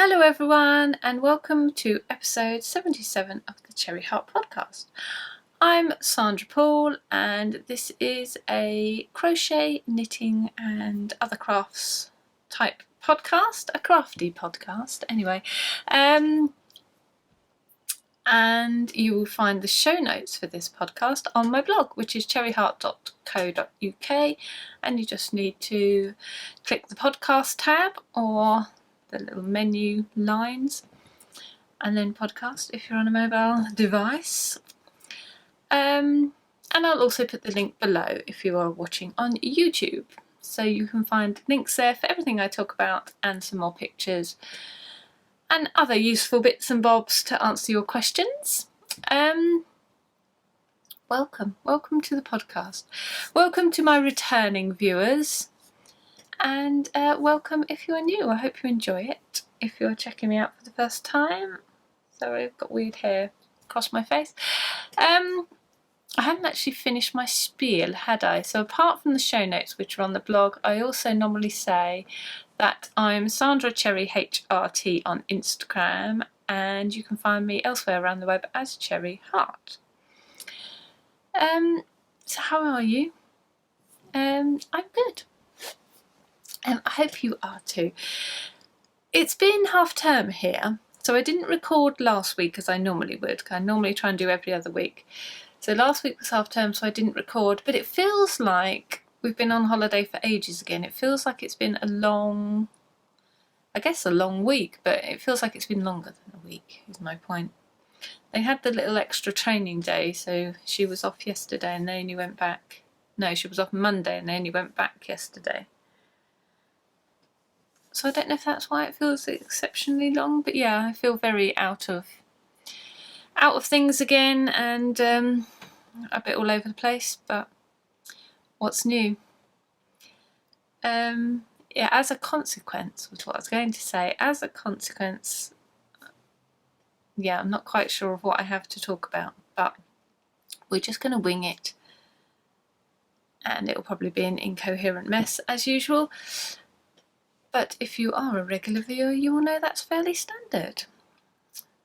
Hello everyone and welcome to episode 77 of the Cherry Heart podcast. I'm Sandra Paul and this is a crochet, knitting and other crafts type podcast, a crafty podcast anyway. And you will find the show notes for this podcast on my blog, which is cherryheart.co.uk, and you just need to click the podcast tab or the little menu lines and then podcast if you're on a mobile device. And I'll also put the link below if you are watching on YouTube, so you can find links there for everything I talk about and some more pictures and other useful bits and bobs to answer your questions. Welcome to the podcast. Welcome to my returning viewers, and welcome if you are new. I hope you enjoy it. If you're checking me out for the first time, sorry I've got weird hair across my face. I hadn't actually finished my spiel, had I? So apart from the show notes which are on the blog, I also normally say that I'm Sandra Cherry HRT on Instagram, and you can find me elsewhere around the web as Cherry Heart. So how are you? I'm good. I hope you are too. It's been half term here, so I didn't record last week as I normally would. I normally try and do every other week. So last week was half term, so I didn't record, but it feels like we've been on holiday for ages again. It feels like it's been a long week, but it feels like it's been longer than a week, is my point. They had the little extra training day, so she was off yesterday and they only went back. No, she was off Monday and they only went back yesterday. So I don't know if that's why it feels exceptionally long, but yeah, I feel very out of things again and a bit all over the place, but what's new? Yeah, as a consequence was what I was going to say. As a consequence, yeah, I'm not quite sure of what I have to talk about, but we're just going to wing it. And it'll probably be an incoherent mess as usual. But if you are a regular viewer, you will know that's fairly standard.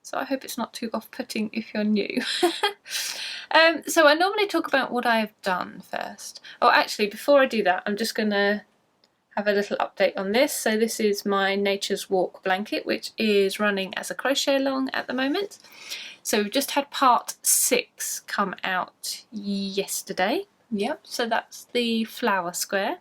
So I hope it's not too off-putting if you're new. So I normally talk about what I have done first. Oh, actually, before I do that, I'm just going to have a little update on this. So this is my Nature's Walk blanket, which is running as a crochet along at the moment. So we've just had part 6 come out yesterday. Yep, so that's the flower square.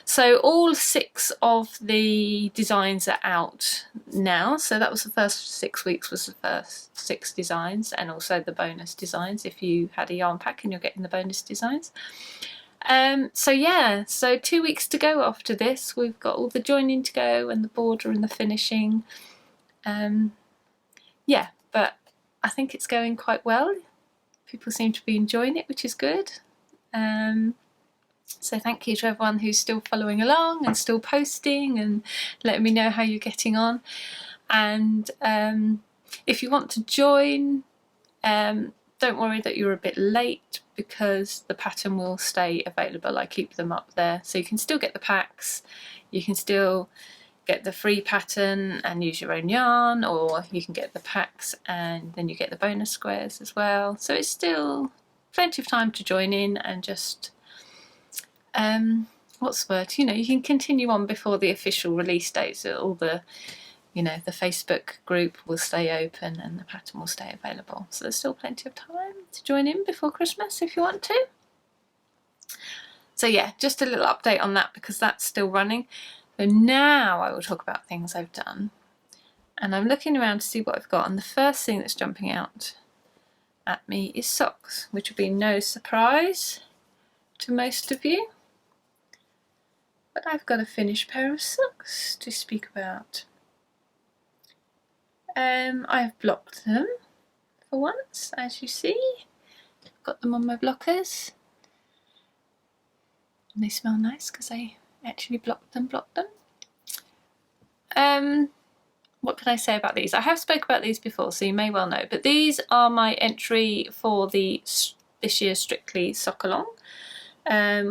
So all 6 of the designs are out now. So that was the first 6 weeks, was the first 6 designs, and also the bonus designs. If you had a yarn pack and you're getting the bonus designs. So yeah, so 2 weeks to go after this. We've got all the joining to go and the border and the finishing. Yeah, but I think it's going quite well. People seem to be enjoying it, which is good. So thank you to everyone who's still following along and still posting and letting me know how you're getting on. And if you want to join, don't worry that you're a bit late, because the pattern will stay available. I keep them up there, so you can still get the packs, you can still get the free pattern and use your own yarn, or you can get the packs and then you get the bonus squares as well. So it's still plenty of time to join in and just what's the word? You know, you can continue on before the official release date. So all the, you know, the Facebook group will stay open and the pattern will stay available. So there's still plenty of time to join in before Christmas if you want to. So yeah, just a little update on that because that's still running. So now I will talk about things I've done. And I'm looking around to see what I've got. And the first thing that's jumping out at me is socks, which will be no surprise to most of you. But I've got a finished pair of socks to speak about. I've blocked them for once, as you see. I've got them on my blockers. And they smell nice because I actually blocked them. What can I say about these? I have spoke about these before, so you may well know. But these are my entry for this year's Strictly Sock Along,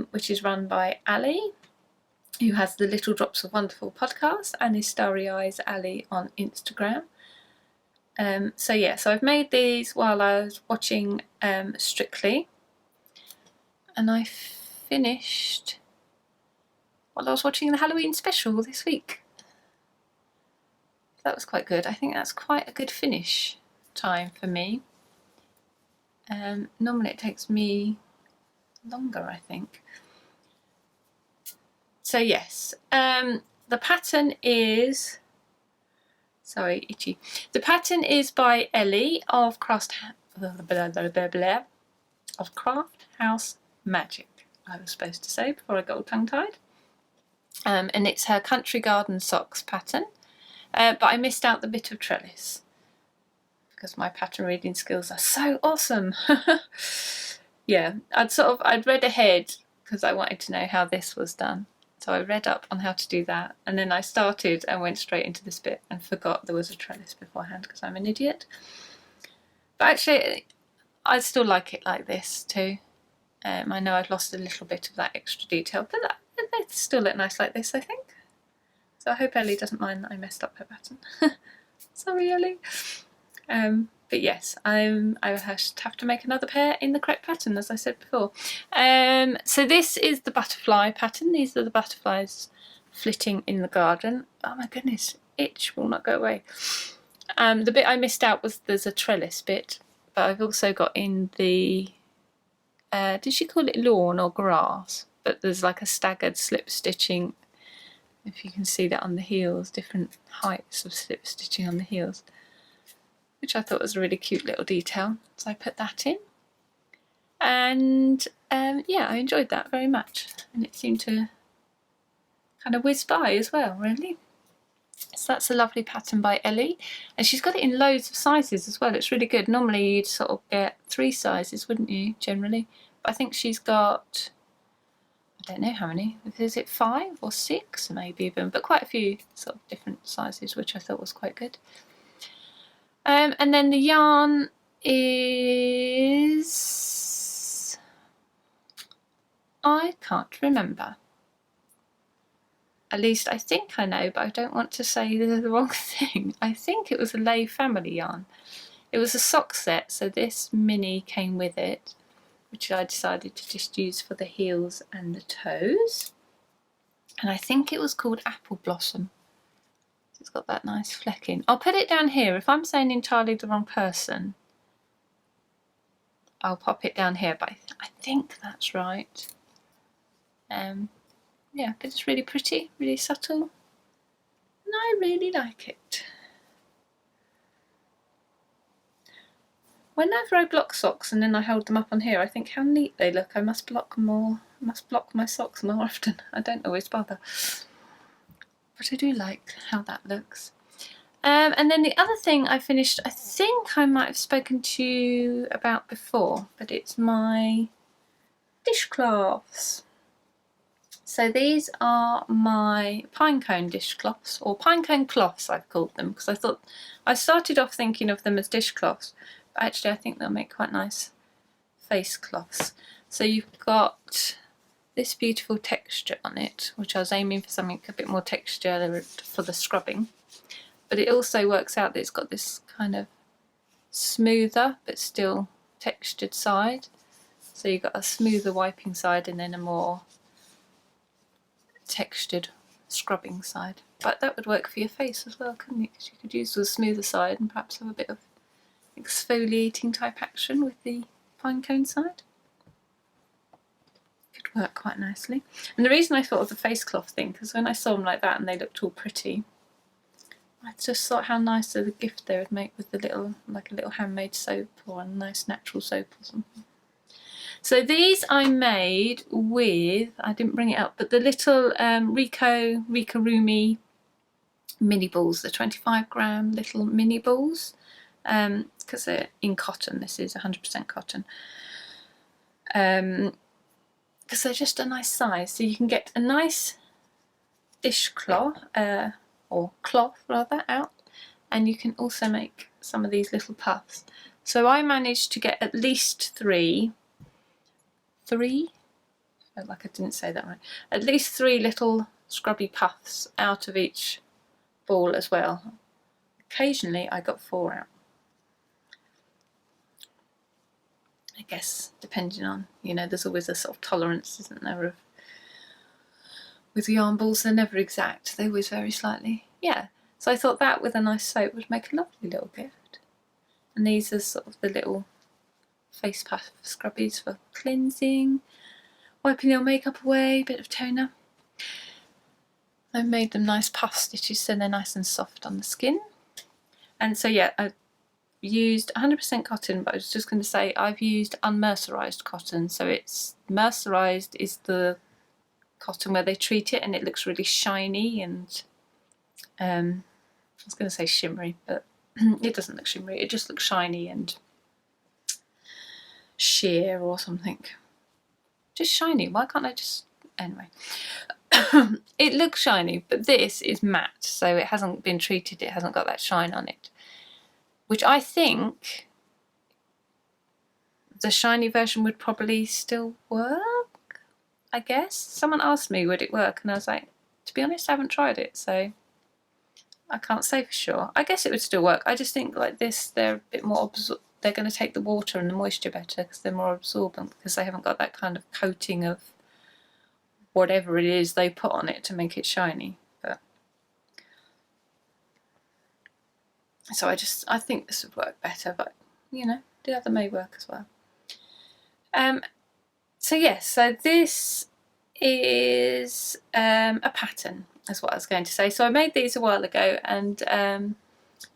which is run by Ali. who has the Little Drops of Wonderful podcast and is Starry Eyes Ali on Instagram. So yeah, so I've made these while I was watching Strictly, and I finished while I was watching the Halloween special this week. That was quite good. I think that's quite a good finish time for me. Normally it takes me longer, I think. So yes, the pattern is, sorry, itchy. The pattern is by Ellie of Craft House Magic, I was supposed to say before I got all tongue-tied. And it's her Country Garden Socks pattern, but I missed out the bit of trellis because my pattern reading skills are so awesome. Yeah, I'd read ahead because I wanted to know how this was done. So I read up on how to do that, and then I started and went straight into this bit and forgot there was a trellis beforehand because I'm an idiot. But actually, I still like it like this too. I know I've lost a little bit of that extra detail, but they still look nice like this, I think. So I hope Ellie doesn't mind that I messed up her pattern. Sorry, Ellie. But yes, I have to make another pair in the correct pattern, as I said before. So this is the butterfly pattern. These are the butterflies flitting in the garden. Oh my goodness, itch will not go away. The bit I missed out was there's a trellis bit, but I've also got in the, did she call it lawn or grass? But there's like a staggered slip stitching, if you can see that on the heels, different heights of slip stitching on the heels, which I thought was a really cute little detail. So I put that in. And yeah, I enjoyed that very much. And it seemed to kind of whiz by as well, really. So that's a lovely pattern by Ellie. And she's got it in loads of sizes as well. It's really good. Normally you'd sort of get 3 sizes, wouldn't you, generally? But I think she's got, I don't know how many. Is it 5 or 6 maybe even? But quite a few sort of different sizes, which I thought was quite good. And then the yarn is, I can't remember. At least I think I know, but I don't want to say the wrong thing. I think it was a Lay family yarn. It was a sock set, so this mini came with it, which I decided to just use for the heels and the toes. And I think it was called Apple Blossom. It's got that nice flecking. I'll put it down here. If I'm saying entirely the wrong person, I'll pop it down here, but I think that's right. Yeah, but it's really pretty, really subtle, and I really like it. Whenever I block socks and then I hold them up on here, I think how neat they look. I must block more. I must block my socks more often. I don't always bother. But I do like how that looks. And then the other thing I finished, I think I might have spoken to you about before, but it's my dishcloths. So these are my Pinecone dishcloths, or Pinecone cloths I've called them, because I thought, I started off thinking of them as dishcloths, but actually I think they'll make quite nice face cloths. So you've got this beautiful texture on it, which I was aiming for something a bit more texture for the scrubbing, but it also works out that it's got this kind of smoother but still textured side. So you've got a smoother wiping side and then a more textured scrubbing side. But that would work for your face as well, couldn't it? Because you could use the smoother side and perhaps have a bit of exfoliating type action with the Pinecone side. Could work quite nicely. And the reason I thought of the face cloth thing, because when I saw them like that and they looked all pretty, I just thought how nice of a gift they would make with the little, like a little handmade soap or a nice natural soap or something. So these I made with, I didn't bring it up, but the little Rikarumi mini balls, the 25-gram little mini balls, because they're in cotton. This is 100% cotton. Because they're just a nice size, so you can get a nice dishcloth, or cloth rather, out, and you can also make some of these little puffs. So I managed to get at least three, felt like I didn't say that right, at least 3 little scrubby puffs out of each ball as well. Occasionally I got 4 out. I guess depending on, you know, there's always a sort of tolerance, isn't there, of with yarn balls. They're never exact, they always vary slightly. Yeah, so I thought that with a nice soap would make a lovely little gift. And these are sort of the little face puff scrubbies for cleansing, wiping your makeup away, bit of toner. I've made them nice puff stitches so they're nice and soft on the skin. And so yeah, I've used 100% cotton, but I was just going to say I've used unmercerized cotton. So it's mercerized is the cotton where they treat it and it looks really shiny and I was going to say shimmery, but it doesn't look shimmery, it just looks shiny and sheer or something. Just shiny, why can't I just, anyway. It looks shiny, but this is matte, so it hasn't been treated, it hasn't got that shine on it, which I think the shiny version would probably still work, I guess. Someone asked me would it work and I was like, to be honest, I haven't tried it, so I can't say for sure. I guess it would still work. I just think like this, they're a bit more they're going to take the water and the moisture better because they're more absorbent, because they haven't got that kind of coating of whatever it is they put on it to make it shiny. But so I think this would work better, but you know, the other may work as well. So yes, so this is a pattern, is what I was going to say. So I made these a while ago and I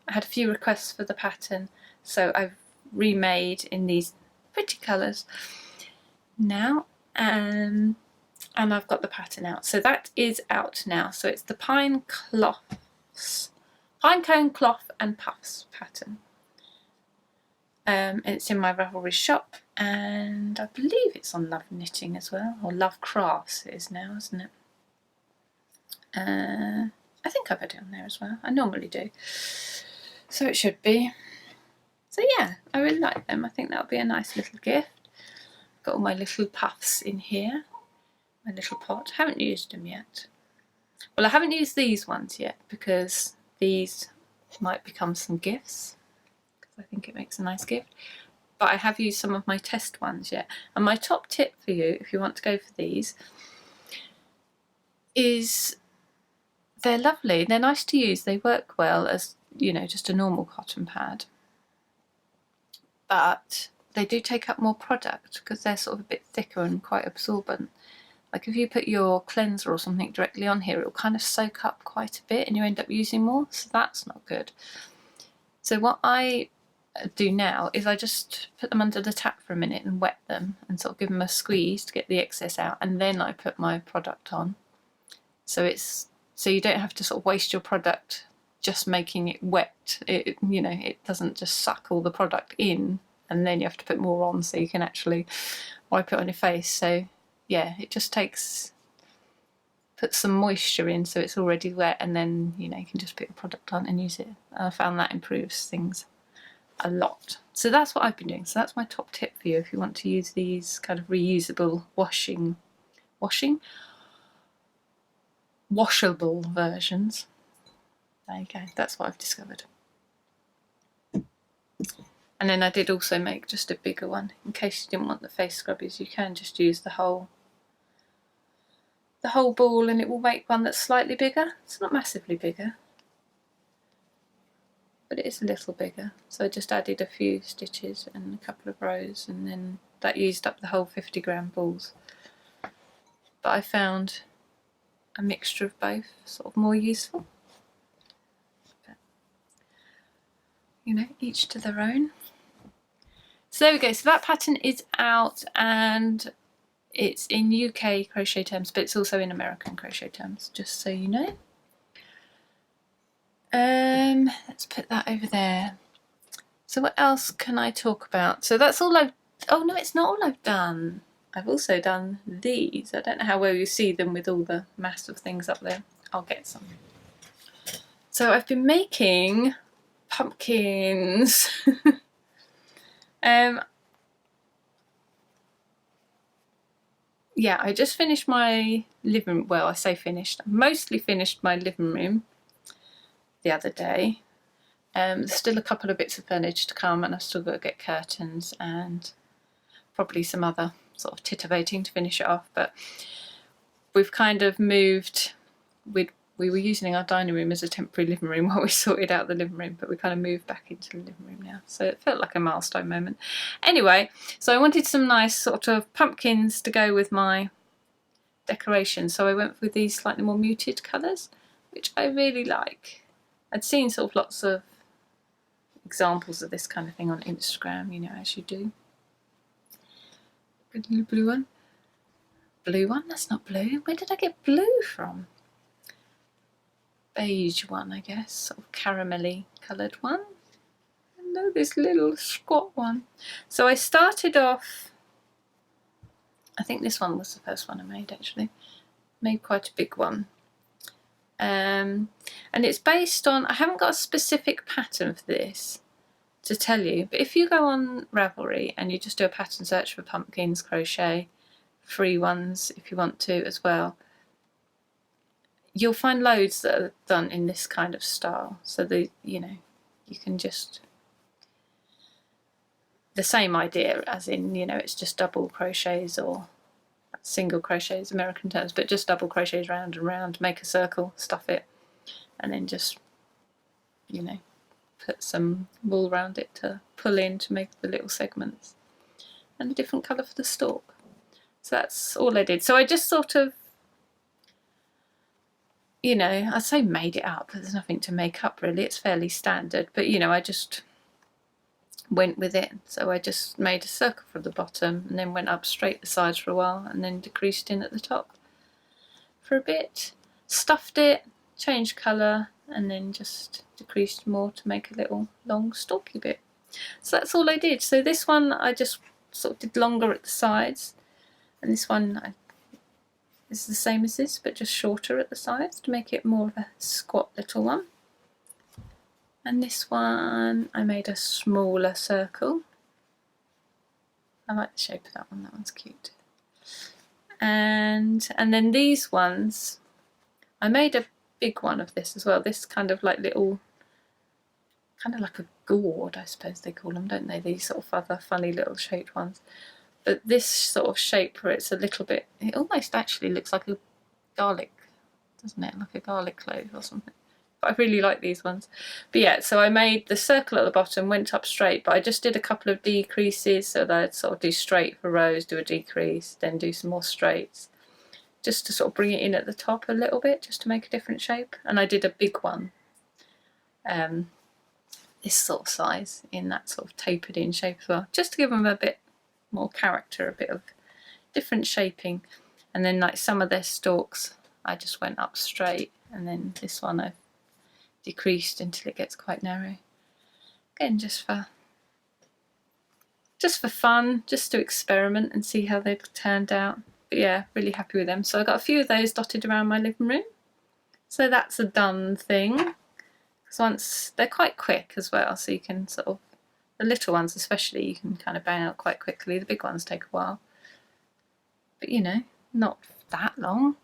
had a few requests for the pattern, so I've remade in these pretty colours now, and I've got the pattern out. So that is out now. So it's the Pinecone cloth and puffs pattern. It's in my Ravelry shop, and I believe it's on Love Knitting as well, or Love Crafts it is now, isn't it? I think I've had it on there as well. I normally do, so it should be. So yeah, I really like them. I think that'll be a nice little gift. Got all my little puffs in here, my little pot. Haven't used them yet. Well, I haven't used these ones yet because these might become some gifts, because I think it makes a nice gift. But I have used some of my test ones yet. And my top tip for you, if you want to go for these, is they're lovely. They're nice to use. They work well as, you know, just a normal cotton pad. But they do take up more product because they're sort of a bit thicker and quite absorbent. Like if you put your cleanser or something directly on here, it'll kind of soak up quite a bit and you end up using more, so that's not good. So what I do now is I just put them under the tap for a minute and wet them and sort of give them a squeeze to get the excess out, and then I put my product on. So you don't have to sort of waste your product just making it wet. It, you know, it doesn't just suck all the product in and then you have to put more on so you can actually wipe it on your face. So yeah, it just put some moisture in so it's already wet, and then, you know, you can just put your product on and use it. And I found that improves things a lot. So that's what I've been doing. So that's my top tip for you if you want to use these kind of reusable washable versions. There you go, that's what I've discovered. And then I did also make just a bigger one. In case you didn't want the face scrubbies, you can just use the whole ball and it will make one that's slightly bigger. It's not massively bigger, but it is a little bigger. So I just added a few stitches and a couple of rows, and then that used up the whole 50-gram balls. But I found a mixture of both sort of more useful. But, you know, each to their own. So there we go, so that pattern is out and it's in UK crochet terms, but it's also in American crochet terms, just so you know. Let's put that over there. So what else can I talk about? So that's all oh no, it's not all I've done. I've also done these. I don't know how well you see them with all the mass of things up there. I'll get some. So I've been making pumpkins. yeah, I just finished my living, well, I say finished, mostly finished my living room the other day. There's still a couple of bits of furniture to come, and I've still got to get curtains and probably some other sort of titivating to finish it off, but we've kind of moved. We were using our dining room as a temporary living room while we sorted out the living room, but we kind of moved back into the living room now, so it felt like a milestone moment. Anyway, so I wanted some nice sort of pumpkins to go with my decoration, so I went with these slightly more muted colours, which I really like. I'd seen sort of lots of examples of this kind of thing on Instagram, you know, as you do. Good little blue one. Blue one? That's not blue. Where did I get blue from? Beige one, I guess, sort of caramelly coloured one. And no, this little squat one. So I started off, I think this one was the first one I made actually. Made quite a big one. And it's based on, I haven't got a specific pattern for this to tell you, but if you go on Ravelry and you just do a pattern search for pumpkins crochet, free ones if you want to as well, you'll find loads that are done in this kind of style. So you can just, the same idea as in, it's just double crochets or single crochets, American terms, but just double crochets round and round, make a circle, stuff it, and then just, put some wool around it to pull in to make the little segments, and a different colour for the stalk. So that's all I did. So I just sort of, I'd say made it up, but there's nothing to make up really, it's fairly standard, but I just went with it. So I just made a circle from the bottom and then went up straight the sides for a while and then decreased in at the top for a bit, stuffed it, changed colour, and then just decreased more to make a little long stalky bit. So that's all I did. So this one I just sort of did longer at the sides, and this one is the same as this but just shorter at the sides to make it more of a squat little one. And this one I made a smaller circle. I like the shape of that one, that one's cute. And then these ones, I made a big one of this as well, this kind of like little, kind of like a gourd I suppose they call them, don't they, these sort of other funny little shaped ones. But this sort of shape where it's a little bit, it almost actually looks like a garlic, doesn't it, like a garlic clove or something. But I really like these ones. But yeah, so I made the circle at the bottom, went up straight, but I just did a couple of decreases so that I'd sort of do straight for rows, do a decrease, then do some more straights, just to sort of bring it in at the top a little bit, just to make a different shape. And I did a big one, this sort of size, in that sort of tapered in shape as well, just to give them a bit more character, a bit of different shaping. And then like some of their stalks I just went up straight, and then this one I decreased until it gets quite narrow. Again, just for fun, just to experiment and see how they've turned out. But yeah, really happy with them. So I got a few of those dotted around my living room. So that's a done thing. Because once they're quite quick as well, so you can sort of, the little ones especially, you can kind of bang out quite quickly. The big ones take a while, but not that long.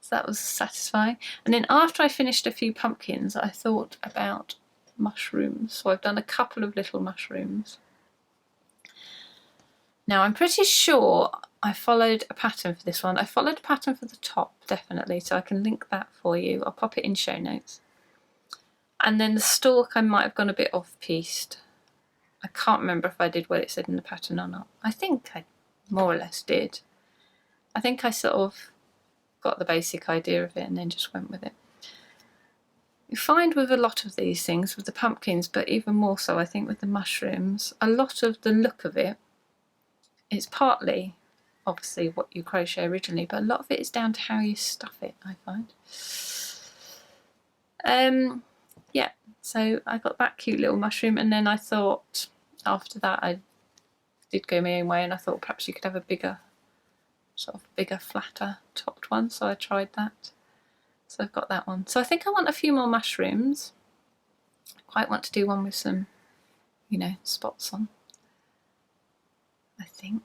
So that was satisfying. And then after I finished a few pumpkins, I thought about mushrooms. So I've done a couple of little mushrooms. Now I'm pretty sure I followed a pattern for this one. I followed a pattern for the top, definitely, so I can link that for you. I'll pop it in show notes. And then the stalk I might have gone a bit off-piste. I can't remember if I did what it said in the pattern or not. I think I more or less did. I think I sort of got the basic idea of it and then just went with it. You find with a lot of these things, with the pumpkins, but even more so I think with the mushrooms, a lot of the look of it, it's partly obviously what you crochet originally, but a lot of it is down to how you stuff it, I find. Yeah, so I got that cute little mushroom, and then I thought after that I did go my own way, and I thought perhaps you could have a bigger, sort of bigger, flatter topped one, so I tried that. So I've got that one. So I think I want a few more mushrooms. I quite want to do one with some, spots on, I think.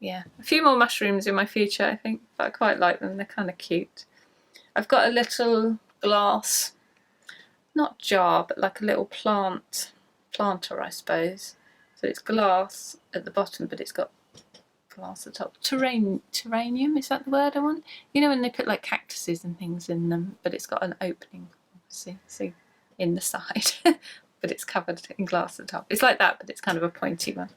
yeah, a few more mushrooms in my future, I think, but I quite like them. They're kind of cute. I've got a little glass, not jar, but like a little planter, I suppose. So it's glass at the bottom, but it's got glass at the top. Terrarium, is that the word I want? You know when they put like cactuses and things in them, but it's got an opening, see, in the side, but it's covered in glass at the top. It's like that, but it's kind of a pointy one.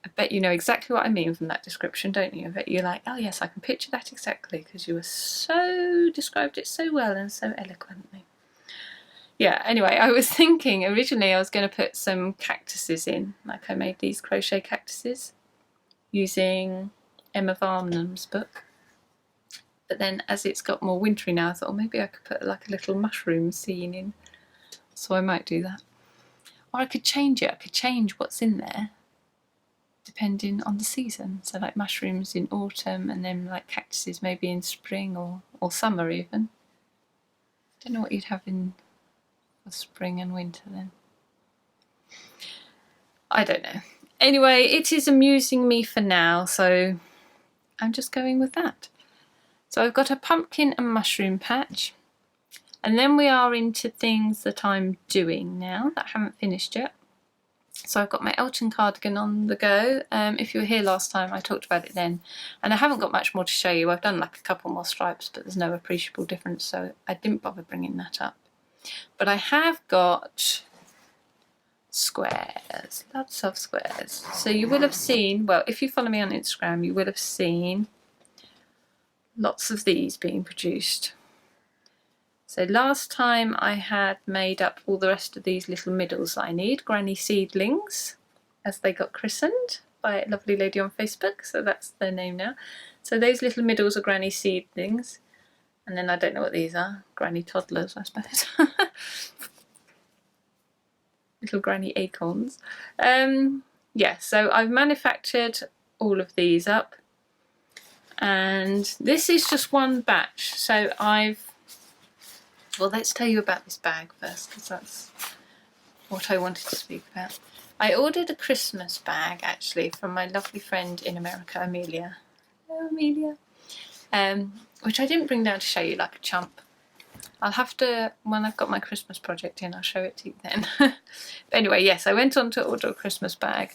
I bet you know exactly what I mean from that description, don't you? I bet you're like, oh yes, I can picture that exactly, because you were described it so well and so eloquently. Yeah, anyway, I was thinking originally I was going to put some cactuses in, like I made these crochet cactuses using Emma Varnham's book. But then as it's got more wintry now, I thought, oh, maybe I could put like a little mushroom scene in. So I might do that. Or I could change it. I could change what's in there depending on the season. So like mushrooms in autumn, and then like cactuses maybe in spring or summer even. Don't know what you'd have in for spring and winter then. I don't know. Anyway, it is amusing me for now, so I'm just going with that. So I've got a pumpkin and mushroom patch, and then we are into things that I'm doing now that I haven't finished yet. So I've got my Elgin cardigan on the go. If you were here last time, I talked about it then, and I haven't got much more to show you. I've done like a couple more stripes, but there's no appreciable difference, so I didn't bother bringing that up. But I have got squares, lots of squares. So you will have seen, well, if you follow me on Instagram, you will have seen lots of these being produced. So last time I had made up all the rest of these little middles that I need, granny seedlings, as they got christened by a lovely lady on Facebook, so that's their name now. So those little middles are granny seedlings, and then I don't know what these are, granny toddlers I suppose. Little granny acorns. Yeah, so I've manufactured all of these up, and this is just one batch. So well, let's tell you about this bag first, because that's what I wanted to speak about. I ordered a Christmas bag actually from my lovely friend in America, Amelia. Hello, Amelia. Which I didn't bring down to show you like a chump. I'll have to, when I've got my Christmas project in, I'll show it to you then. But anyway, yes, I went on to order a Christmas bag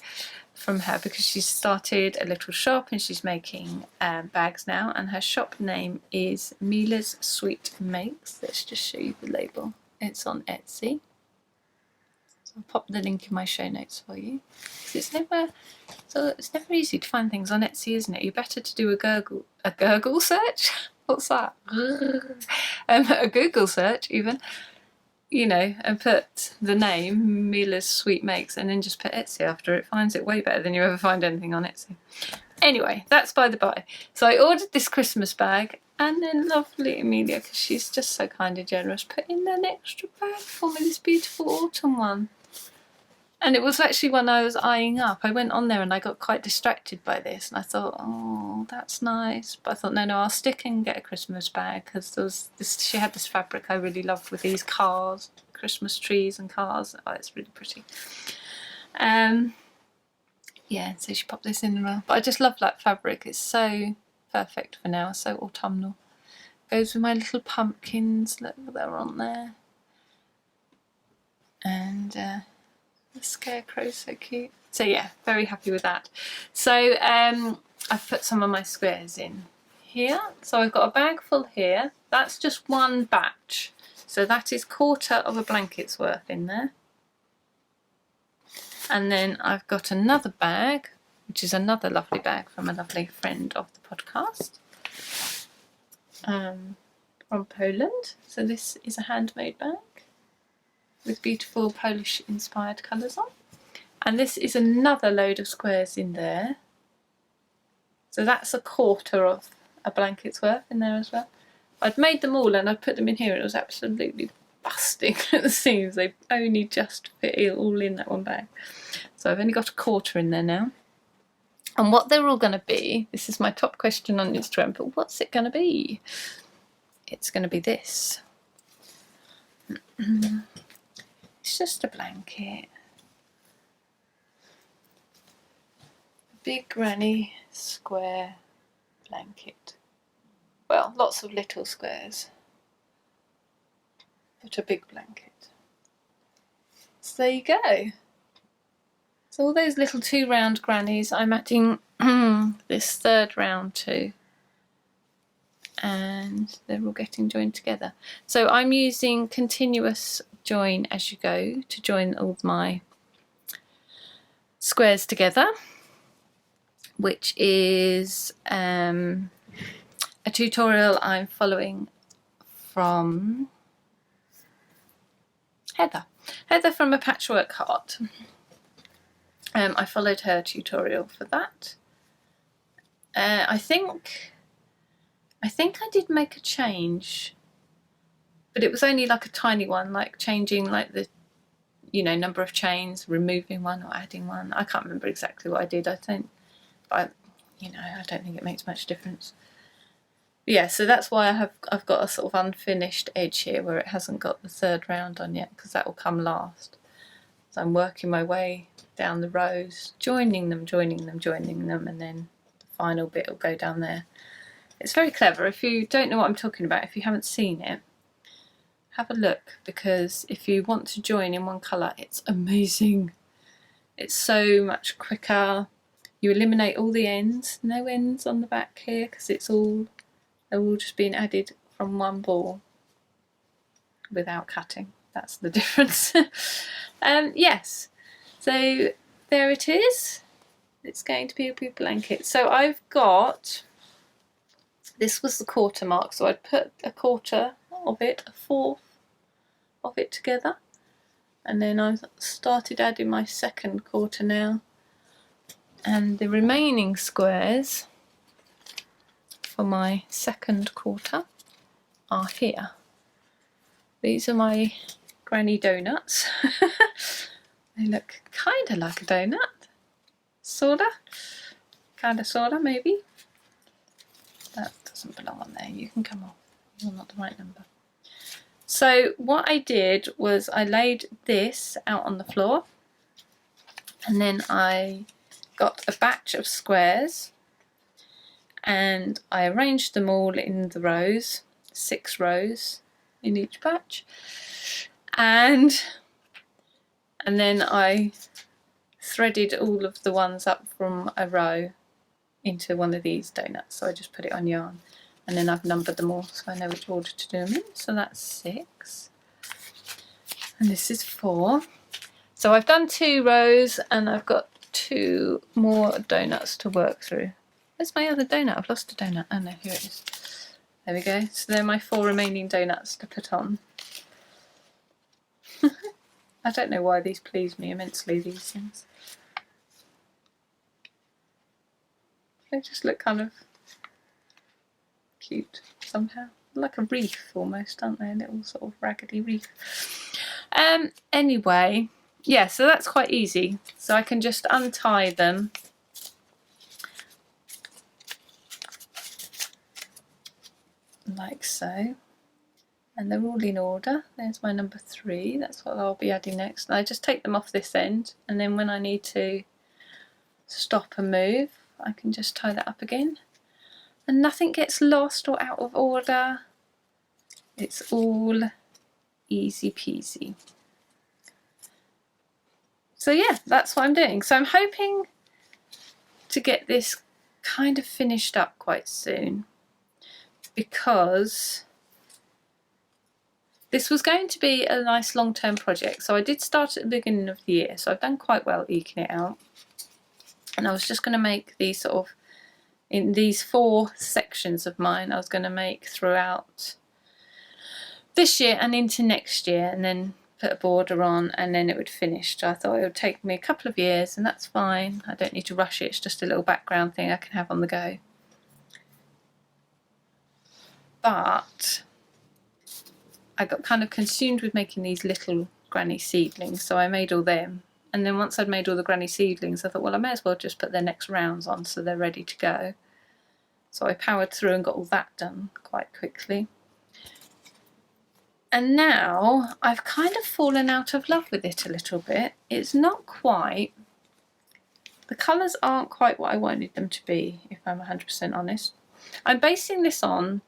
from her because she's started a little shop and she's making bags now, and her shop name is Mila's Sweet Makes. Let's just show you the label. It's on Etsy. So I'll pop the link in my show notes for you. It's never easy to find things on Etsy, isn't it? You're better to do a Google search. What's that? A Google search even, you know, and put the name Mila's Sweet Makes and then just put Etsy after it. Finds it way better than you ever find anything on Etsy. Anyway, that's by the by. So I ordered this Christmas bag, and then lovely Amelia, because she's just so kind and generous, put in an extra bag for me, this beautiful autumn one. And it was actually one I was eyeing up. I went on there and I got quite distracted by this, and I thought, oh, that's nice. But I thought, no, I'll stick and get a Christmas bag, because there was this, she had this fabric I really loved with these cars, Christmas trees and cars. Oh, it's really pretty. Yeah, so she popped this in as well. But I just love that fabric. It's so perfect for now, so autumnal. Goes with my little pumpkins. Look, they're on there. And the scarecrow's so cute. So yeah, very happy with that. So I've put some of my squares in here. So I've got a bag full here. That's just one batch. So that is 1/4 of a blanket's worth in there. And then I've got another bag, which is another lovely bag from a lovely friend of the podcast, from Poland. So this is a handmade bag with beautiful Polish inspired colours on. And this is another load of squares in there. So that's 1/4 of a blanket's worth in there as well. I'd made them all and I'd put them in here, and it was absolutely busting at the seams. They only just fit all in that one bag. So I've only got 1/4 in there now. And what they're all going to be, this is my top question on Instagram, but what's it going to be? It's going to be this. It's just a blanket. big granny square blanket. Well, lots of little squares, but a big blanket. So there you go. So all those little 2 round grannies, I'm adding this 3rd round to, and they're all getting joined together. So I'm using continuous join as you go to join all my squares together, which is a tutorial I'm following from Heather from A Patchwork Heart. I followed her tutorial for that. I think I did make a change, but it was only like a tiny one, like changing like the number of chains, removing one or adding one. I can't remember exactly what I did. I don't think it makes much difference. But yeah, so that's why I've got a sort of unfinished edge here where it hasn't got the 3rd round on yet, because that will come last. So I'm working my way down the rows, joining them, and then the final bit will go down there. It's very clever. If you don't know what I'm talking about, if you haven't seen it, have a look, because if you want to join in one colour, it's amazing. It's so much quicker. You eliminate all the ends, no ends on the back here, because they're all just being added from one ball without cutting. That's the difference. Yes, so there it is. It's going to be a big blanket. So I've got, this was the quarter mark, so I'd put a quarter of it, a 1/4 of it together, and then I've started adding my 2nd quarter now, and the remaining squares for my 2nd quarter are here. These are my granny donuts. They look kind of like a donut, sorta, kind of, sorta, maybe. That doesn't belong on there. You can come off. You're not the right number. So what I did was I laid this out on the floor, and then I got a batch of squares and I arranged them all in the rows, 6 rows in each batch, and then I threaded all of the ones up from a row into one of these donuts. So I just put it on yarn, and then I've numbered them all so I know which order to do them in. So that's 6 and this is 4. So I've done 2 rows and I've got 2 more donuts to work through. Where's my other donut? I've lost a donut. Oh no, here it is. There we go. So they're my 4 remaining donuts to put on. I don't know why these please me immensely, these things. They just look kind of cute somehow. Like a reef almost, aren't they? A little sort of raggedy reef. Anyway, yeah, so that's quite easy. So I can just untie them. Like so. And they're all in order. There's my number 3. That's what I'll be adding next. And I just take them off this end, and then when I need to stop and move, I can just tie that up again. And nothing gets lost or out of order. It's all easy peasy. So yeah, that's what I'm doing. So I'm hoping to get this kind of finished up quite soon, because this was going to be a nice long-term project. So I did start at the beginning of the year, so I've done quite well eking it out. And I was just going to make these sort of, in these 4 sections of mine, I was going to make throughout this year and into next year, and then put a border on, and then it would finish. So I thought it would take me a couple of years, and that's fine. I don't need to rush it. It's just a little background thing I can have on the go. But I got kind of consumed with making these little granny seedlings, so I made all them. And then once I'd made all the granny seedlings, I thought, well, I may as well just put their next rounds on so they're ready to go. So I powered through and got all that done quite quickly. And now I've kind of fallen out of love with it a little bit. It's not quite The colours aren't quite what I wanted them to be, if I'm 100% honest. I'm basing this on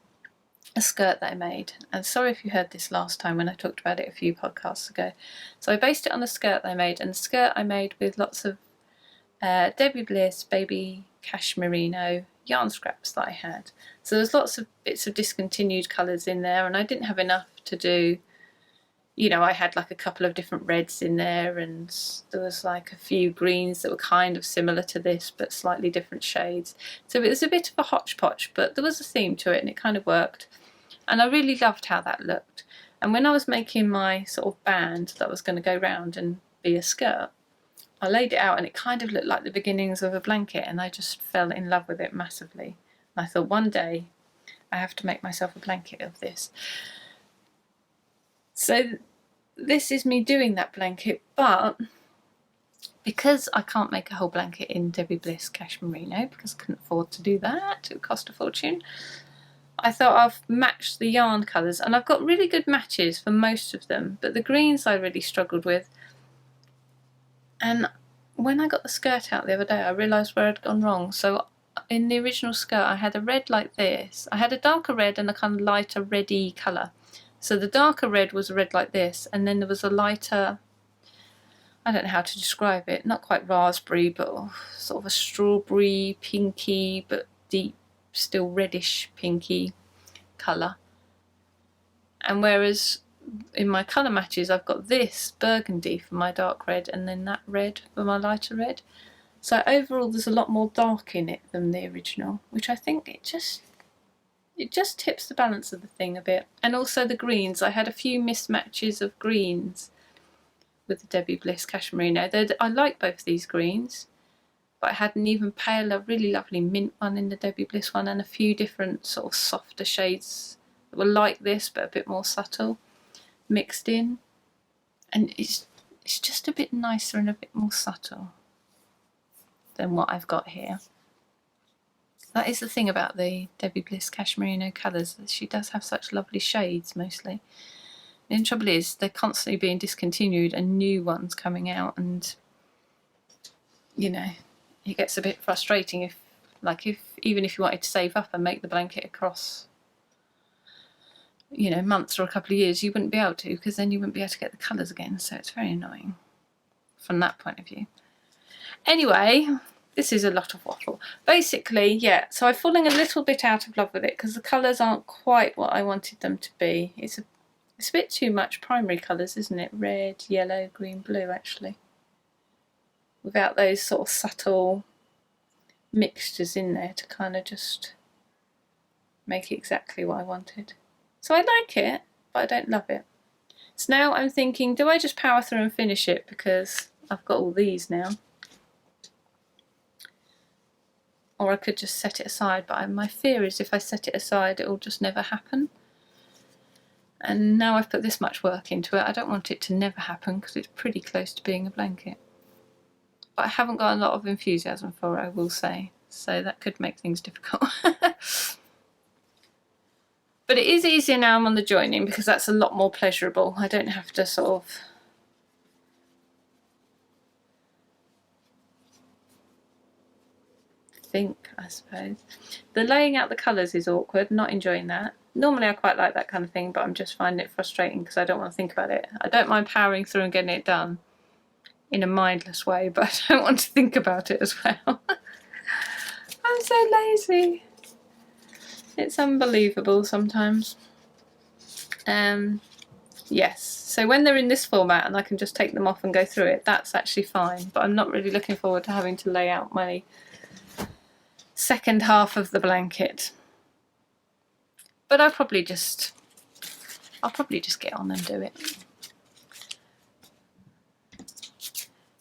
a skirt that I made, and sorry if you heard this last time when I talked about it a few podcasts ago. So I based it on a skirt that I made, and the skirt I made with lots of Debbie Bliss baby cashmerino yarn scraps that I had. So there's lots of bits of discontinued colours in there, and I didn't have enough to do, you know, I had like a couple of different reds in there, and there was like a few greens that were kind of similar to this but slightly different shades. So it was a bit of a hodgepodge, but there was a theme to it and it kind of worked. And I really loved how that looked. And when I was making my sort of band that was going to go round and be a skirt, I laid it out and it kind of looked like the beginnings of a blanket, and I just fell in love with it massively. And I thought one day I have to make myself a blanket of this. So this is me doing that blanket, but because I can't make a whole blanket in Debbie Bliss cashmerino because I couldn't afford to do that, it would cost a fortune, I thought I'll match the yarn colours, and I've got really good matches for most of them, but the greens I really struggled with. And when I got the skirt out the other day, I realised where I'd gone wrong. So in the original skirt I had a red like this. I had a darker red and a kind of lighter reddy colour. So the darker red was a red like this, and then there was a lighter, I don't know how to describe it, not quite raspberry, but sort of a strawberry, pinky, but deep, still reddish pinky colour. And whereas in my colour matches I've got this burgundy for my dark red and then that red for my lighter red. So overall there's a lot more dark in it than the original, which I think it just tips the balance of the thing a bit. And also the greens, I had a few mismatches of greens with the Debbie Bliss cashmerino. I like both these greens, but I had an even paler, really lovely mint one in the Debbie Bliss one, and a few different sort of softer shades that were like this but a bit more subtle mixed in, and it's just a bit nicer and a bit more subtle than what I've got here. That is the thing about the Debbie Bliss cashmerino colours, that she does have such lovely shades mostly. And the trouble is they're constantly being discontinued and new ones coming out, and you know, it gets a bit frustrating if even if you wanted to save up and make the blanket across, you know, months or a couple of years, you wouldn't be able to, because then you wouldn't be able to get the colours again. So it's very annoying from that point of view. Anyway, this is a lot of waffle. Basically, yeah, so I've fallen a little bit out of love with it because the colours aren't quite what I wanted them to be. It's a bit too much primary colours, isn't it? Red, yellow, green, blue, actually. Without those sort of subtle mixtures in there to kind of just make it exactly what I wanted. So I like it, but I don't love it. So now I'm thinking, do I just power through and finish it because I've got all these now? Or I could just set it aside, but my fear is if I set it aside it will just never happen. And now I've put this much work into it, I don't want it to never happen because it's pretty close to being a blanket. But I haven't got a lot of enthusiasm for it, I will say, so that could make things difficult. But it is easier now I'm on the joining because that's a lot more pleasurable. I don't have to sort of think, I suppose. The laying out the colours is awkward, not enjoying that. Normally I quite like that kind of thing, but I'm just finding it frustrating because I don't want to think about it. I don't mind powering through and getting it done in a mindless way, but I don't want to think about it as well. I'm so lazy. It's unbelievable sometimes. Yes, so when they're in this format and I can just take them off and go through it, that's actually fine, but I'm not really looking forward to having to lay out my second half of the blanket. But I'll probably just get on and do it.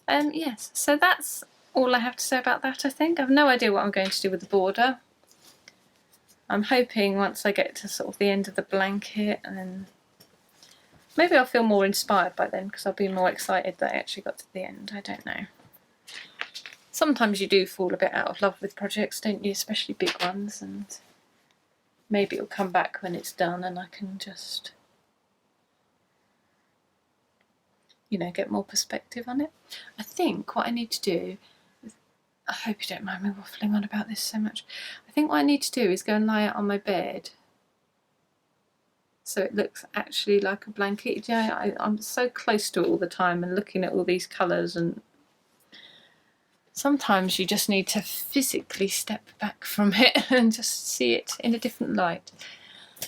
Yes, so that's all I have to say about that, I think. I've no idea what I'm going to do with the border. I'm hoping once I get to sort of the end of the blanket, and then maybe I'll feel more inspired by then because I'll be more excited that I actually got to the end. I don't know. Sometimes you do fall a bit out of love with projects, don't you? Especially big ones, and maybe it'll come back when it's done and I can just, you know, get more perspective on it. I think what I need to do I hope you don't mind me waffling on about this so much. I think what I need to do is go and lie it on my bed so it looks actually like a blanket. Yeah, I'm so close to it all the time and looking at all these colours, and sometimes you just need to physically step back from it and just see it in a different light.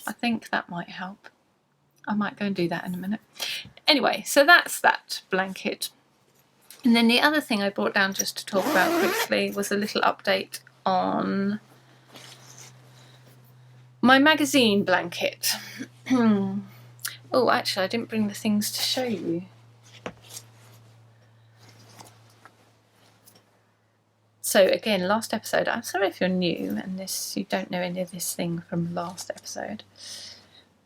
I think that might help. I might go and do that in a minute. Anyway, so that's that blanket. And then the other thing I brought down just to talk about quickly was a little update on my magazine blanket. Oh, actually, I didn't bring the things to show you. So again, last episode, I'm sorry if you're new and you don't know any of this thing from last episode,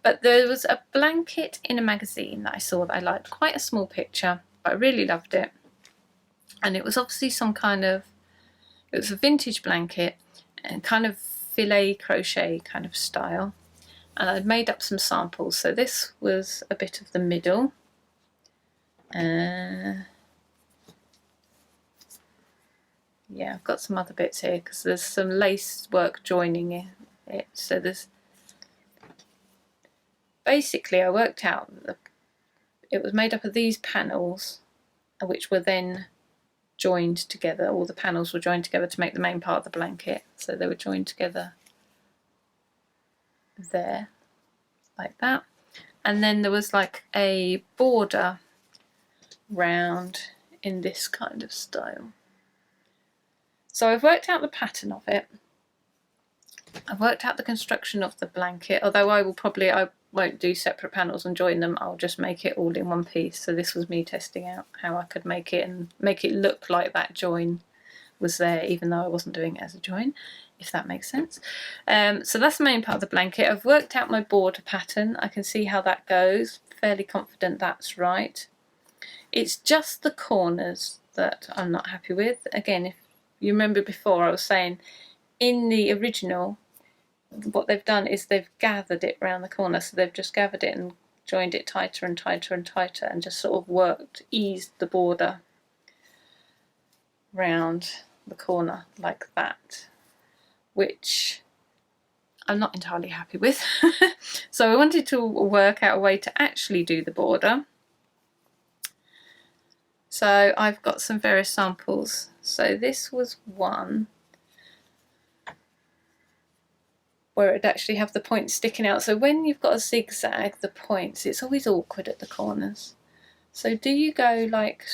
but there was a blanket in a magazine that I saw that I liked. Quite a small picture, but I really loved it. And it was obviously some kind of, it was a vintage blanket and kind of filet crochet kind of style. And I'd made up some samples. So this was a bit of the middle. Yeah, I've got some other bits here because there's some lace work joining it. So there's, basically I worked out that it was made up of these panels, which were then joined together. All the panels were joined together to make the main part of the blanket. So they were joined together there, like that. And then there was like a border round in this kind of style. So I've worked out the pattern of it. I've worked out the construction of the blanket, although I won't do separate panels and join them. I'll just make it all in one piece. So this was me testing out how I could make it and make it look like that join was there, even though I wasn't doing it as a join, if that makes sense. So that's the main part of the blanket. I've worked out my border pattern. I can see how that goes. Fairly confident that's right. It's just the corners that I'm not happy with. Again, if you remember before, I was saying in the original, what they've done is they've gathered it around the corner. So they've just gathered it and joined it tighter and tighter and tighter and just sort of eased the border round the corner like that, which I'm not entirely happy with. So I wanted to work out a way to actually do the border. So I've got some various samples. So this was one where it'd actually have the points sticking out. So when you've got a zigzag, the points, it's always awkward at the corners. So do you go like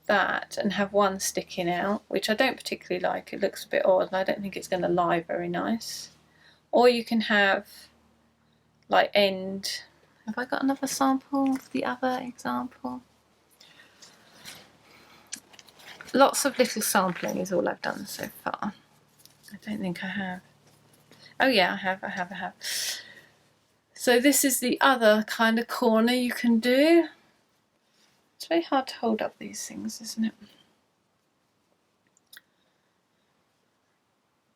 that and have one sticking out, which I don't particularly like, it looks a bit odd and I don't think it's going to lie very nice. Or you can have like end, have I got another sample of the other example? Lots of little sampling is all I've done so far. I don't think I have. Oh yeah, I have. So this is the other kind of corner you can do. It's very hard to hold up these things, isn't it?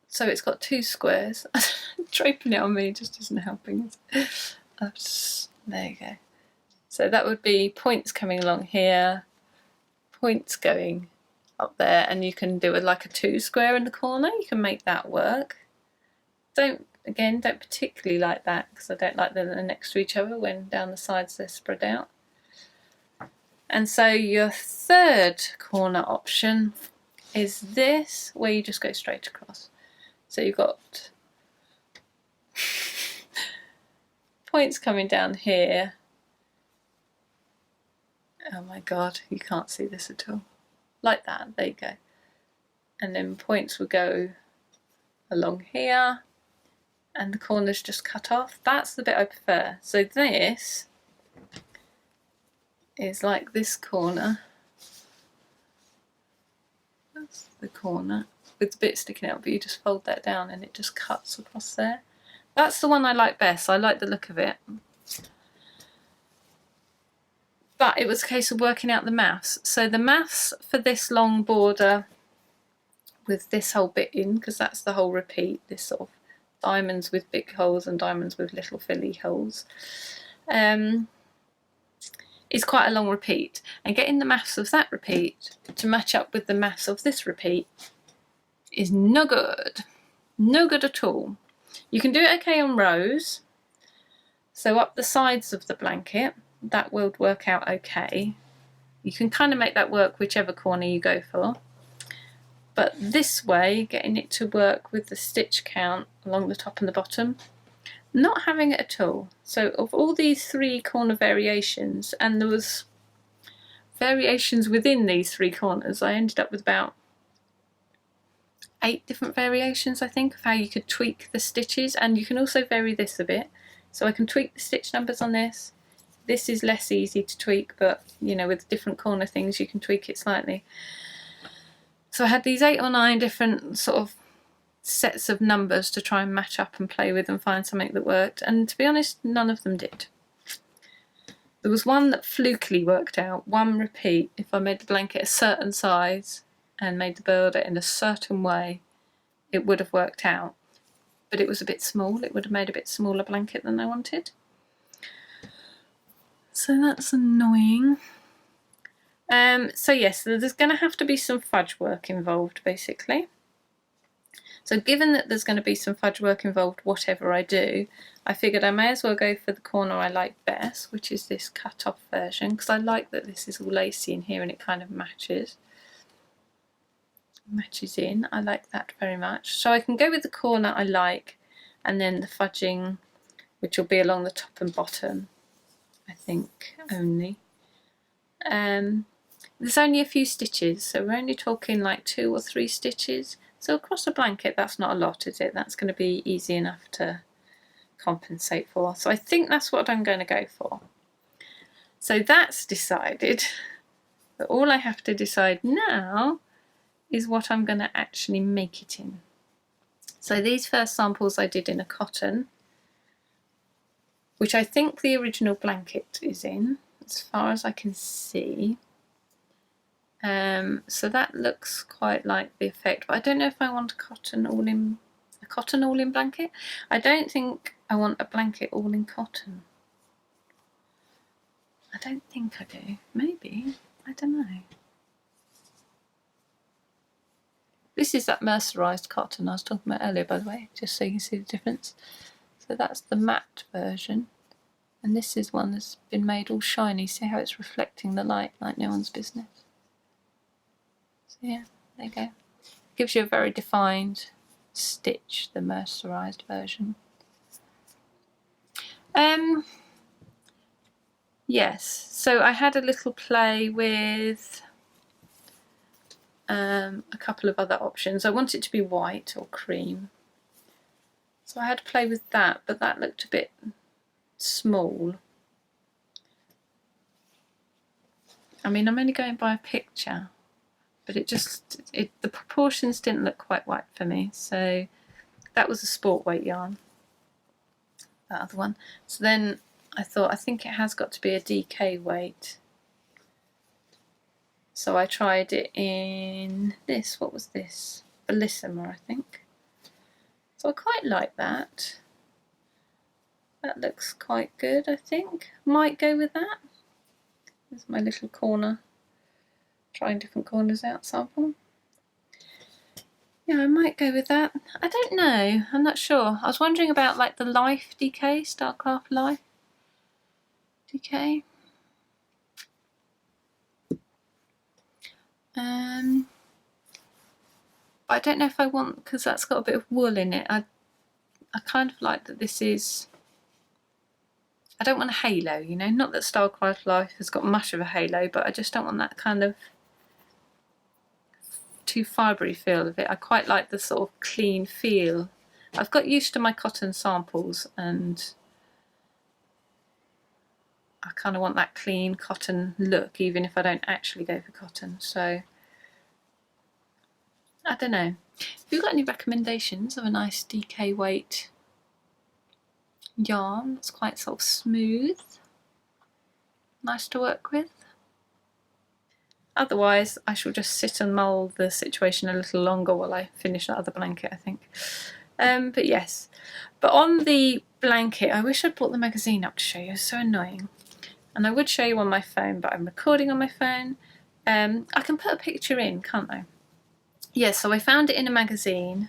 So it's got two squares. Draping it on me just isn't helping. There you go. So that would be points coming along here, points going up there, and you can do it like a 2 square in the corner. You can make that work. Don't particularly like that because I don't like them next to each other when down the sides they're spread out. And so your third corner option is this, where you just go straight across. So you've got points coming down here. Oh my god, you can't see this at all. Like that, there you go. And then points will go along here and the corners just cut off. That's the bit I prefer. So this is like this corner. That's the corner with the bit sticking out, but you just fold that down and it just cuts across there. That's the one I like best. I like the look of it. But it was a case of working out the maths. So the maths for this long border with this whole bit in, because that's the whole repeat, this sort of diamonds with big holes and diamonds with little filly holes, is quite a long repeat, and getting the maths of that repeat to match up with the maths of this repeat is no good. No good at all. You can do it okay on rows, so up the sides of the blanket, that will work out okay. You can kind of make that work whichever corner you go for. But this way, getting it to work with the stitch count along the top and the bottom, not having it at all. So of all these 3 corner variations, and there was variations within these 3 corners, I ended up with about 8 different variations, I think, of how you could tweak the stitches. And you can also vary this a bit. So I can tweak the stitch numbers on this. This is less easy to tweak, but you know, with different corner things you can tweak it slightly. So I had these 8 or 9 different sort of sets of numbers to try and match up and play with and find something that worked, and to be honest, none of them did. There was one that flukily worked out, one repeat. If I made the blanket a certain size and made the border in a certain way, it would have worked out, but it was a bit small. It would have made a bit smaller blanket than I wanted. So that's annoying. So yes, there's going to have to be some fudge work involved, basically. So given that there's going to be some fudge work involved whatever I do, I figured I may as well go for the corner I like best, which is this cut off version, because I like that this is all lacy in here and it kind of matches in. I like that very much. So I can go with the corner I like, and then the fudging, which will be along the top and bottom, I think, only. There's only a few stitches, so we're only talking like 2 or 3 stitches. So across a blanket, that's not a lot, is it? That's going to be easy enough to compensate for. So I think that's what I'm going to go for. So that's decided. But all I have to decide now is what I'm going to actually make it in. So these first samples I did in a cotton, which I think the original blanket is in, as far as I can see. So that looks quite like the effect, but I don't know if I want a cotton all-in blanket. I don't think I want a blanket all in cotton. I don't think I do. Maybe. I don't know. This is that mercerised cotton I was talking about earlier, by the way, just so you can see the difference. So that's the matte version, and this is one that's been made all shiny. See how it's reflecting the light like no one's business. So yeah, there you go. Gives you a very defined stitch, the mercerised version. Yes, so I had a little play with a couple of other options. I want it to be white or cream, so I had to play with that, but that looked a bit small. I mean, I'm only going by a picture, but the proportions didn't look quite right for me. So that was a sport weight yarn, that other one. So then I thought, I think it has got to be a DK weight. So I tried it in this, what was this? Bellissima, I think. So I quite like that. That looks quite good, I think. Might go with that. There's my little corner. Trying different corners out sample. Yeah, I might go with that. I don't know. I'm not sure. I was wondering about like the Life DK, Starcraft Life DK. But I don't know if I want, because that's got a bit of wool in it. I kind of like that this is, I don't want a halo, you know, not that Starcraft Life has got much of a halo, but I just don't want that kind of too fibrey feel of it. I quite like the sort of clean feel. I've got used to my cotton samples and I kind of want that clean cotton look, even if I don't actually go for cotton. So I don't know. If you've got any recommendations of a nice DK weight yarn that's quite sort of smooth, nice to work with. Otherwise, I shall just sit and mull the situation a little longer while I finish that other blanket, I think. But yes. But on the blanket, I wish I'd brought the magazine up to show you. It's so annoying. and I would show you on my phone, but I'm recording on my phone. I can put a picture in, can't I? Yeah, so I found it in a magazine,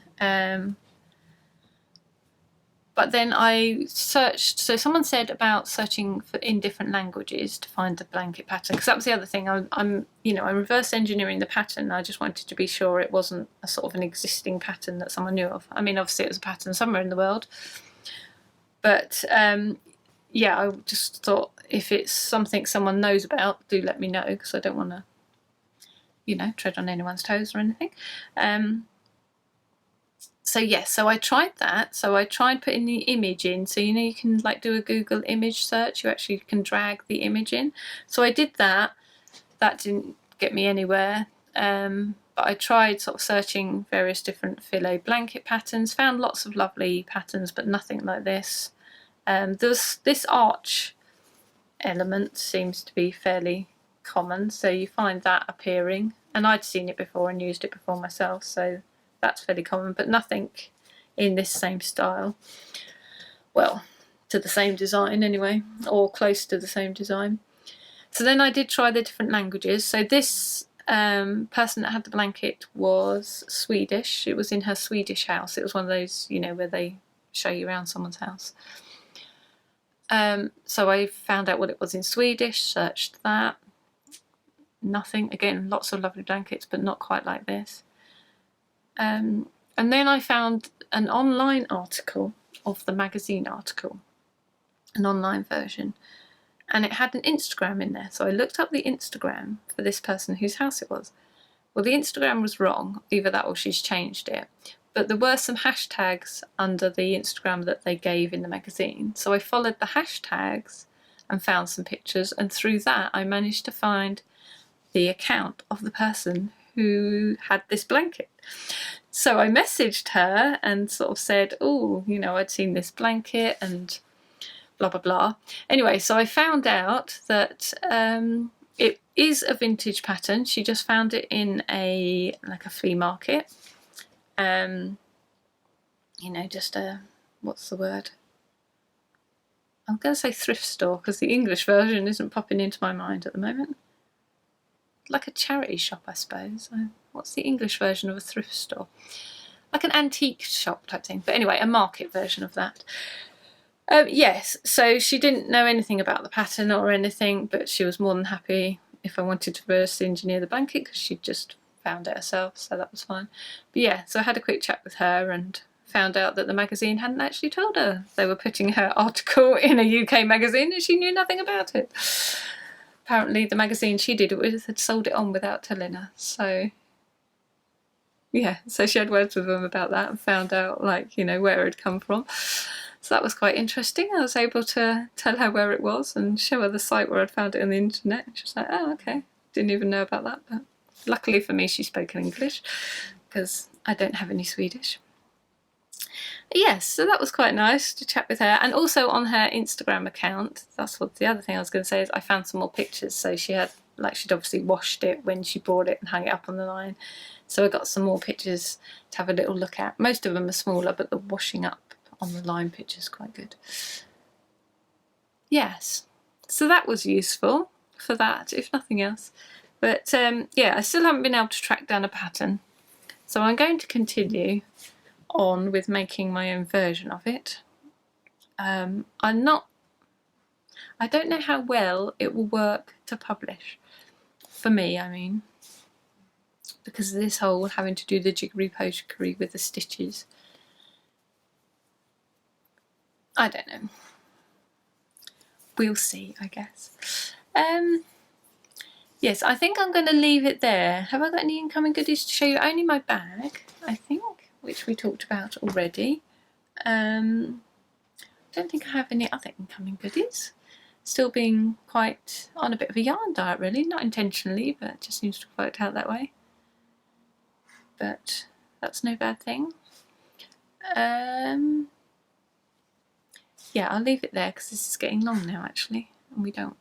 but then I searched, so someone said about searching in different languages to find the blanket pattern, because that was the other thing. I'm reverse engineering the pattern. I just wanted to be sure it wasn't a sort of an existing pattern that someone knew of. I mean, obviously it was a pattern somewhere in the world, but yeah, I just thought if it's something someone knows about, do let me know, because I don't want to, tread on anyone's toes or anything. So yes, so I tried that. So I tried putting the image in. So you can like do a Google image search. You actually can drag the image in. So I did that. That didn't get me anywhere. But I tried sort of searching various different filet blanket patterns. Found lots of lovely patterns, but nothing like this. This arch element seems to be fairly common. So you find that appearing. And I'd seen it before and used it before myself. So that's fairly common, but nothing in this same style. Well, to the same design anyway, or close to the same design. So then I did try the different languages. So this person that had the blanket was Swedish. It was in her Swedish house. It was one of those, where they show you around someone's house. So I found out what it was in Swedish, searched that. Nothing. Again, lots of lovely blankets, but not quite like this. And then I found an online article of the magazine article, an online version, and it had an Instagram in there. So I looked up the Instagram for this person whose house it was. Well, the Instagram was wrong, either that or she's changed it. But there were some hashtags under the Instagram that they gave in the magazine. So I followed the hashtags and found some pictures, and through that I managed to find the account of the person who had this blanket. So I messaged her and sort of said, oh, I'd seen this blanket and blah, blah, blah. Anyway, so I found out that it is a vintage pattern. She just found it in a flea market. Just what's the word? I'm going to say thrift store, because the English version isn't popping into my mind at the moment. Like a charity shop, I suppose. What's the English version of a thrift store? Like an antique shop type thing. But anyway, a market version of that. Yes, so she didn't know anything about the pattern or anything, but she was more than happy if I wanted to reverse engineer the blanket, because she'd just found it herself, so that was fine. But yeah, so I had a quick chat with her and found out that the magazine hadn't actually told her they were putting her article in a UK magazine, and she knew nothing about it. Apparently the magazine she did it with had sold it on without telling her. So yeah, so she had words with them about that and found out where it had come from. So that was quite interesting. I was able to tell her where it was and show her the site where I'd found it on the internet. She was like, oh, okay. Didn't even know about that. But luckily for me, she spoke in English, because I don't have any Swedish. Yes, so that was quite nice to chat with her. And also on her Instagram account, that's what the other thing I was going to say, is I found some more pictures. So she had, she'd obviously washed it when she bought it and hung it up on the line. So I got some more pictures to have a little look at. Most of them are smaller, but the washing up on the line picture is quite good. Yes, so that was useful for that, if nothing else. But yeah, I still haven't been able to track down a pattern. So I'm going to continue on with making my own version of it. I don't know how well it will work to publish. For me, I mean. Because of this whole having to do the jiggery-pokery with the stitches. I don't know. We'll see, I guess. Yes, I think I'm going to leave it there. Have I got any incoming goodies to show you? Only my bag, I think, which we talked about already. Don't think I have any other incoming goodies. Still being quite on a bit of a yarn diet, really. Not intentionally, but it just seems to have worked out that way. But that's no bad thing. Yeah, I'll leave it there, because this is getting long now, actually, and we don't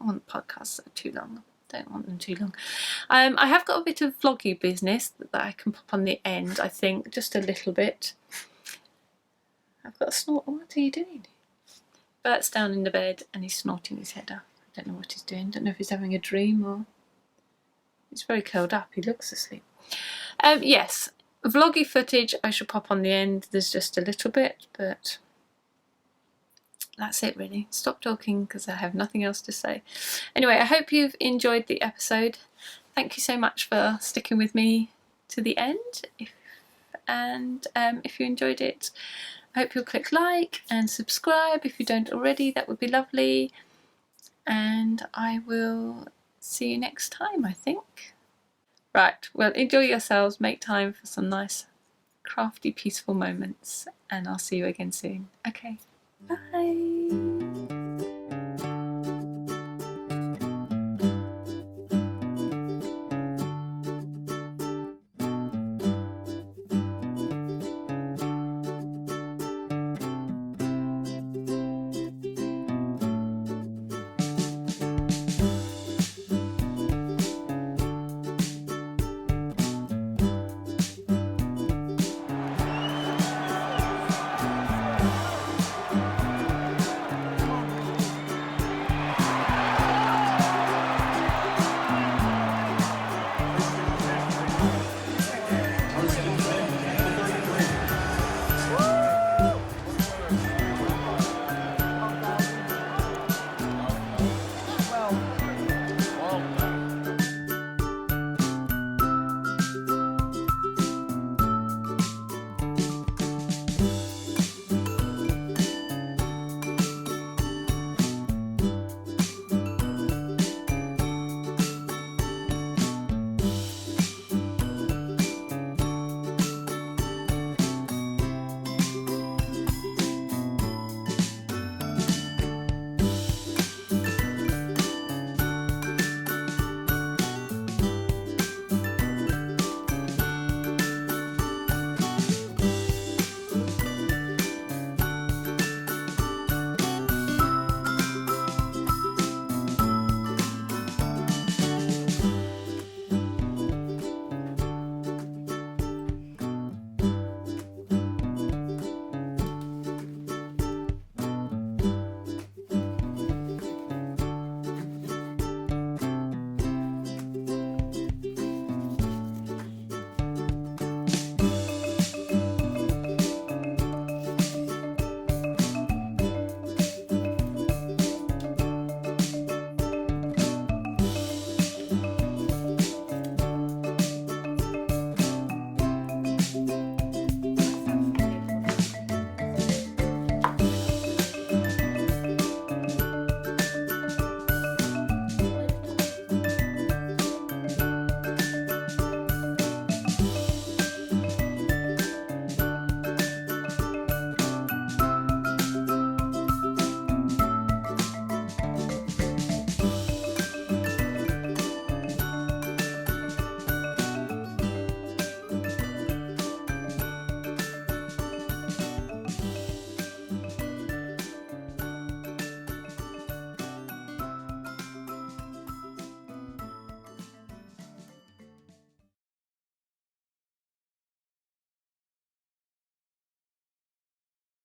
want podcasts that are too long. Don't want them too long. I have got a bit of vloggy business that I can pop on the end, I think, just a little bit. I've got a snort. What are you doing? Bert's down in the bed and he's snorting his head off. don't know what he's doing. Don't know if he's having a dream or he's very curled up. He looks asleep. Yes, vloggy footage I should pop on the end. There's just a little bit, but that's it really. Stop talking because I have nothing else to say. Anyway, I hope you've enjoyed the episode. Thank you so much for sticking with me to the end. If you enjoyed it, I hope you'll click like and subscribe if you don't already. That would be lovely. And I will see you next time, I think. Right, well, enjoy yourselves. Make time for some nice, crafty, peaceful moments. And I'll see you again soon. Okay, bye.